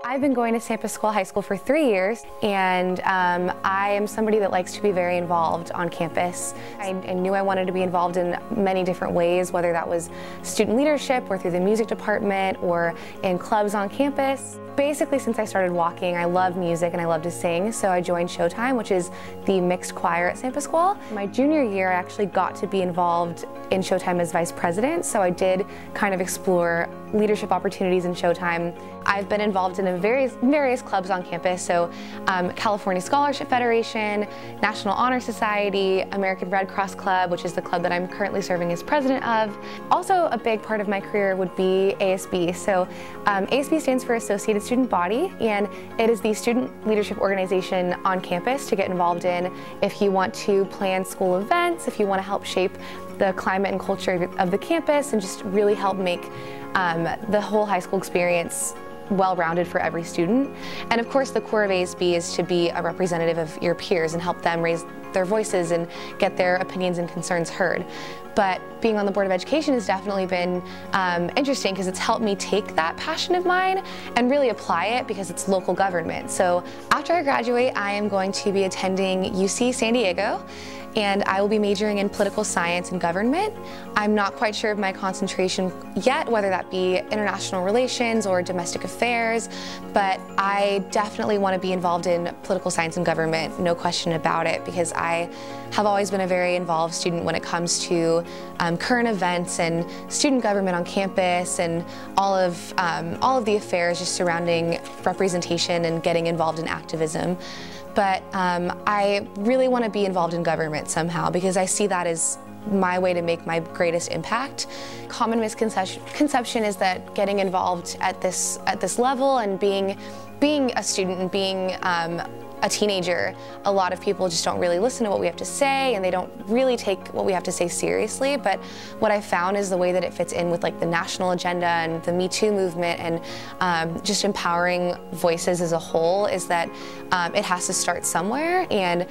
I've been going to San Pasqual High School for 3 years, and I am somebody that likes to be very involved on campus. I knew I wanted to be involved in many different ways, whether that was student leadership or through the music department or in clubs on campus. Basically, since I started walking, I love music and I love to sing, so I joined Showtime, which is the mixed choir at San Pasqual. My junior year, I actually got to be involved in Showtime as vice president, so I did kind of explore leadership opportunities in Showtime. I've been involved in various clubs on campus, so California Scholarship Federation, National Honor Society, American Red Cross Club, which is the club that I'm currently serving as president of. Also, a big part of my career would be ASB. So ASB stands for Associated Student Body, and it is the student leadership organization on campus to get involved in if you want to plan school events, if you want to help shape the climate and culture of the campus, and just really help make the whole high school experience well-rounded for every student. And of course, the core of ASB is to be a representative of your peers and help them raise their voices and get their opinions and concerns heard. But being on the Board of Education has definitely been interesting because it's helped me take that passion of mine and really apply it because it's local government. So after I graduate, I am going to be attending UC San Diego, and I will be majoring in political science and government. I'm not quite sure of my concentration yet, whether that be international relations or domestic affairs, but I definitely want to be involved in political science and government, no question about it, because I have always been a very involved student when it comes to current events and student government on campus and all of the affairs just surrounding representation and getting involved in activism. But I really want to be involved in government somehow because I see that as my way to make my greatest impact. Common misconception is that getting involved at this level and being a student and being a teenager, a lot of people just don't really listen to what we have to say, and they don't really take what we have to say seriously. But what I found is the way that it fits in with like the national agenda and the Me Too movement and just empowering voices as a whole is that it has to start somewhere, and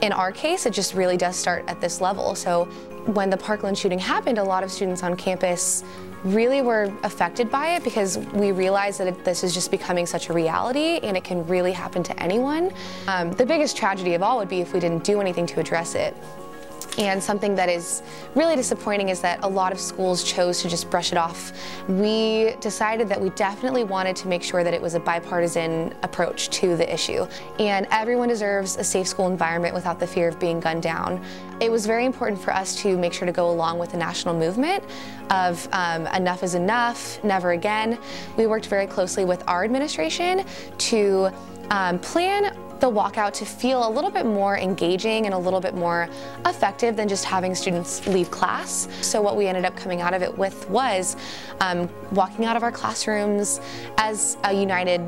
in our case it just really does start at this level. So when the Parkland shooting happened, a lot of students on campus really were affected by it because we realized that this is just becoming such a reality and it can really happen to anyone. The biggest tragedy of all would be if we didn't do anything to address it. And something that is really disappointing is that a lot of schools chose to just brush it off. We decided that we definitely wanted to make sure that it was a bipartisan approach to the issue. And everyone deserves a safe school environment without the fear of being gunned down. It was very important for us to make sure to go along with the national movement of enough is enough, never again. We worked very closely with our administration to plan the walkout to feel a little bit more engaging and a little bit more effective than just having students leave class. So what we ended up coming out of it with was walking out of our classrooms as a united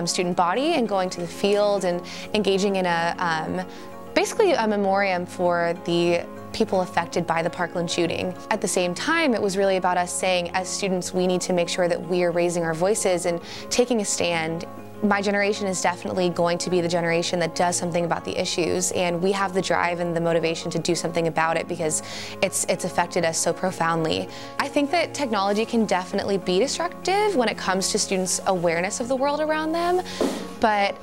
student body and going to the field and engaging in basically a memoriam for the people affected by the Parkland shooting. At the same time, it was really about us saying, as students, we need to make sure that we are raising our voices and taking a stand. My generation is definitely going to be the generation that does something about the issues, and we have the drive and the motivation to do something about it because it's affected us so profoundly. I think that technology can definitely be destructive when it comes to students' awareness of the world around them, but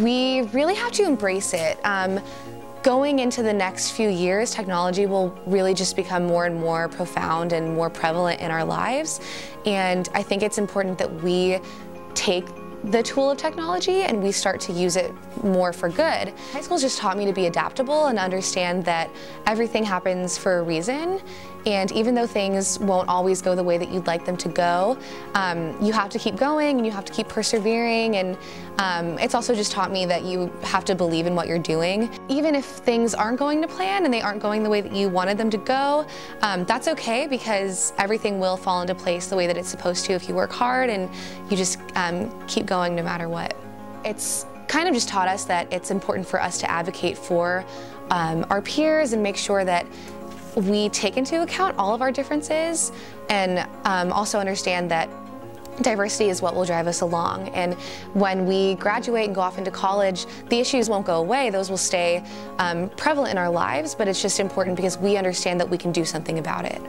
we really have to embrace it. Going into the next few years, technology will really just become more and more profound and more prevalent in our lives, and I think it's important that we take the tool of technology and we start to use it more for good. High school's just taught me to be adaptable and understand that everything happens for a reason, and even though things won't always go the way that you'd like them to go, you have to keep going and you have to keep persevering, and it's also just taught me that you have to believe in what you're doing. Even if things aren't going to plan and they aren't going the way that you wanted them to go, that's okay because everything will fall into place the way that it's supposed to if you work hard and you just keep going no matter what. It's kind of just taught us that it's important for us to advocate for our peers and make sure that we take into account all of our differences, and also understand that diversity is what will drive us along. And when we graduate and go off into college, the issues won't go away. Those will stay prevalent in our lives, but it's just important because we understand that we can do something about it.